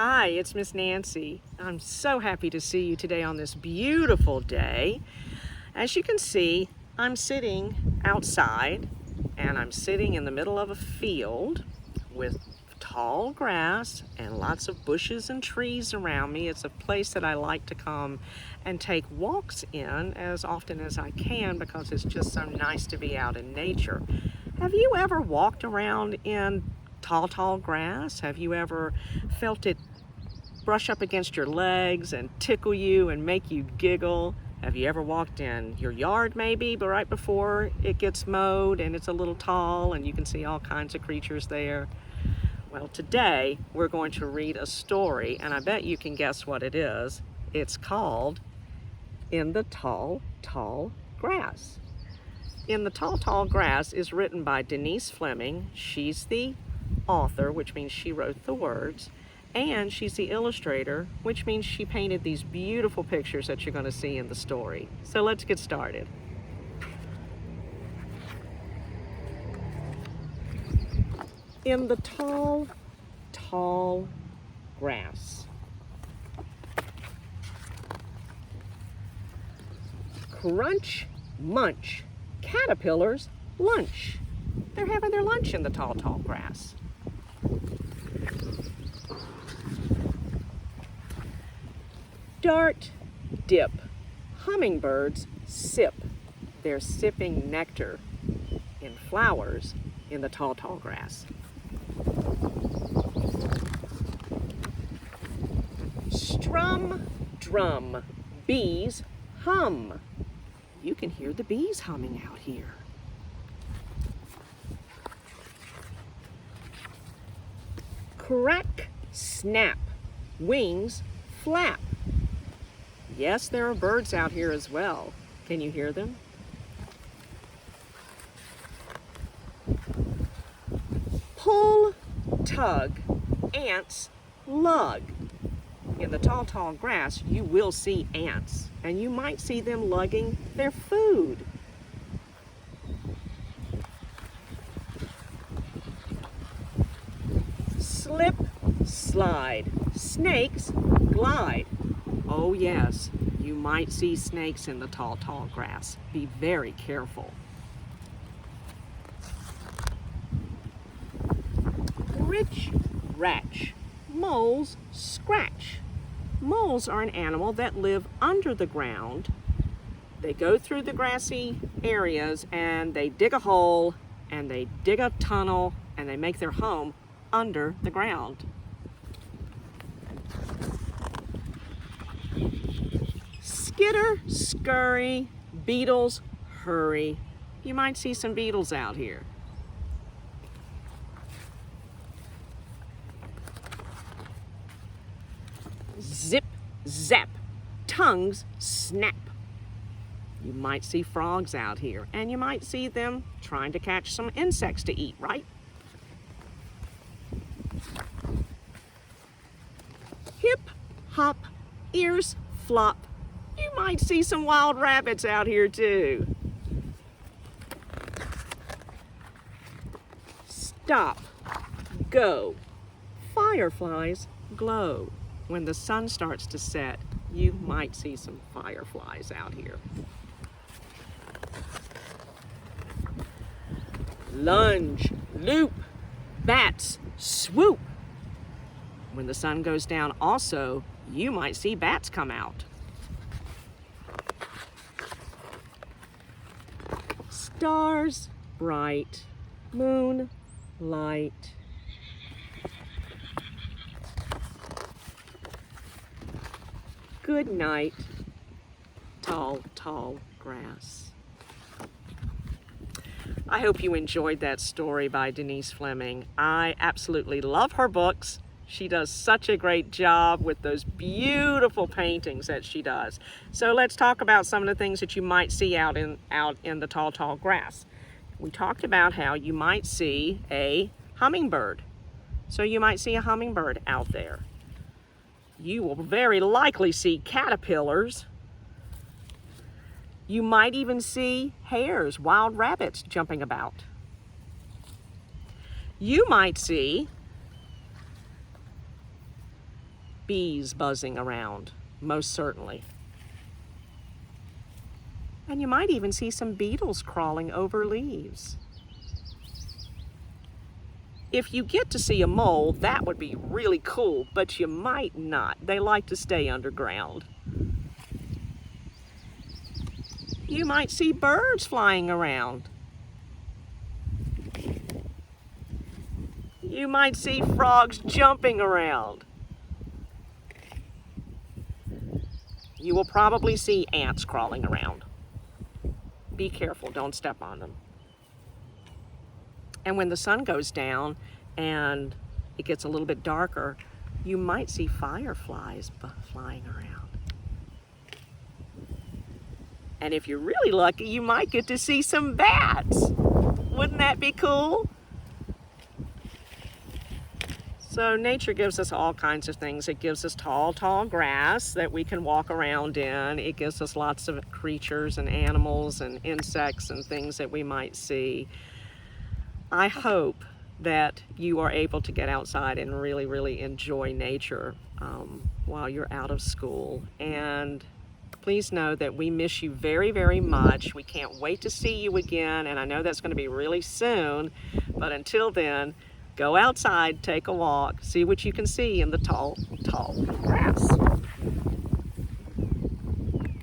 Hi, it's Miss Nancy. I'm so happy to see you today on this beautiful day. As you can see, I'm sitting outside and I'm sitting in the middle of a field with tall grass and lots of bushes and trees around me. It's a place that I like to come and take walks in as often as I can because it's just so nice to be out in nature. Have you ever walked around in tall grass? Have you ever felt it brush up against your legs and tickle you and make you giggle? Have you ever walked in your yard maybe, but right before it gets mowed and it's a little tall and you can see all kinds of creatures there? Well, today we're going to read a story, and I bet you can guess what it is. It's called In the Tall Grass. In the Tall Grass is written by Denise Fleming. She's the author, which means she wrote the words, and she's the illustrator, which means she painted these beautiful pictures that you're going to see in the story. So let's get started. In the tall grass. Crunch, munch, caterpillars lunch. They're having their lunch in the tall grass. Dart, dip, hummingbirds sip. They're sipping nectar in flowers in the tall grass. Strum, drum, bees hum. You can hear the bees humming out here. Crack, snap, wings flap. Yes, there are birds out here as well. Can you hear them? Pull, tug, ants lug. In the tall grass, you will see ants, and you might see them lugging their food. Slip, slide, snakes glide. Oh yes, you might see snakes in the tall grass. Be very careful. Rich, ratch, moles scratch. Moles are an animal that live under the ground. They go through the grassy areas and they dig a hole and they dig a tunnel and they make their home under the ground. Skitter, scurry, beetles hurry. You might see some beetles out here. Zip, zap, tongues snap. You might see frogs out here, and you might see them trying to catch some insects to eat, right? Hip, hop, ears flop. You might see some wild rabbits out here too. Stop, go, fireflies glow. When the sun starts to set, you might see some fireflies out here. Lunge, loop, bats swoop. When the sun goes down also, you might see bats come out. Stars bright, moon light. Good night, tall grass. I hope you enjoyed that story by Denise Fleming. I absolutely love her books. She does such a great job with those beautiful paintings that she does. So let's talk about some of the things that you might see out in the tall grass. We talked about how you might see a hummingbird. So you might see a hummingbird out there. You will very likely see caterpillars. You might even see hares, wild rabbits jumping about. You might see bees buzzing around, most certainly. And you might even see some beetles crawling over leaves. If you get to see a mole, that would be really cool, but you might not. They like to stay underground. You might see birds flying around. You might see frogs jumping around. You will probably see ants crawling around. Be careful, don't step on them. And when the sun goes down and it gets a little bit darker, you might see fireflies flying around. And if you're really lucky, you might get to see some bats. Wouldn't that be cool? So nature gives us all kinds of things. It gives us tall, tall grass that we can walk around in. It gives us lots of creatures and animals and insects and things that we might see. I hope that you are able to get outside and really, really enjoy nature while you're out of school. And please know that we miss you very, very much. We can't wait to see you again, and I know that's going to be really soon. But until then, go outside, take a walk, see what you can see in the tall, tall grass.